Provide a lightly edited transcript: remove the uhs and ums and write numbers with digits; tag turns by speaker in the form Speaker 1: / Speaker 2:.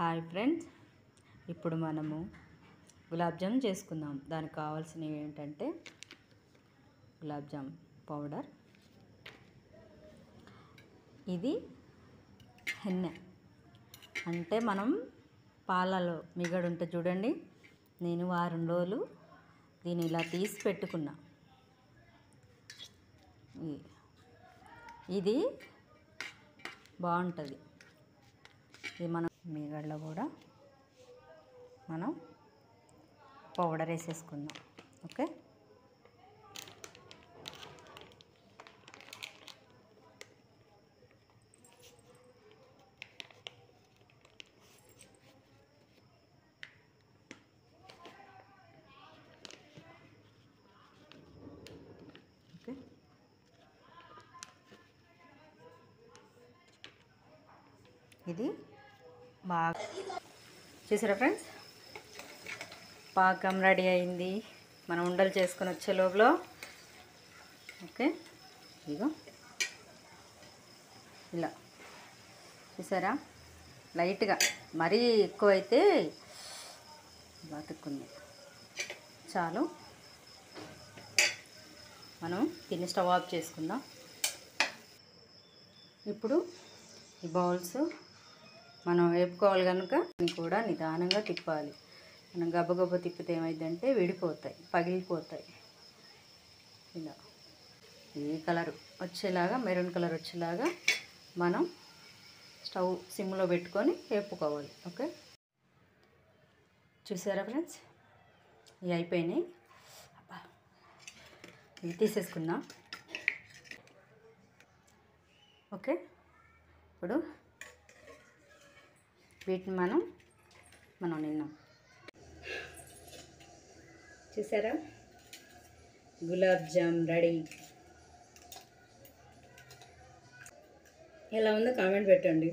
Speaker 1: Hi friends, ఇప్పుడు మనము గులాబ్ జామ్ చేసుకుందాం. దానికి కావాల్సినవి ఏంటంటే గులాబ్ జామ్ పౌడర్, ఇది హెన్నె అంటే మనం పాలలో మిగడు ఉంటే చూడండి, నేను వారం రోజులు దీన్ని ఇలా తీసి పెట్టుకున్నా. ఇది బాగుంటుంది. ఇది మనం మిగడలో కూడా మనం పౌడర్ వేసేసుకుందాం. ఓకే, ఓకే ఇది బాగా చూసారా ఫ్రెండ్స్, పాకం రెడీ అయింది. మనం ఉండలు చేసుకొని వచ్చే లోపల ఓకే, ఇదిగో ఇలా చూసారా, లైట్గా, మరీ ఎక్కువైతే బతుకుంది. చాలు, మనం తిని స్టవ్ ఆఫ్ చేసుకుందాం. ఇప్పుడు ఈ బౌల్స్ మనం వేపుకోవాలి కనుక కూడా నిదానంగా తిప్పాలి. మనం గబ్బగబ్బ తిప్పితే ఏమైందంటే విడిపోతాయి, పగిలిపోతాయి. ఇలా ఈ కలర్ వచ్చేలాగా, మెరూన్ కలర్ వచ్చేలాగా మనం స్టవ్ సిమ్లో పెట్టుకొని వేపుకోవాలి. ఓకే, చూసారా ఫ్రెండ్స్, ఇవి అయిపోయినాయి. ఇవి తీసేసుకుందాం. ఓకే, ఇప్పుడు వీటిని మనం నిన్నాం. చూసారా, గులాబ్ జామ్ రెడీ. ఎలా ఉందో కామెంట్ పెట్టండి.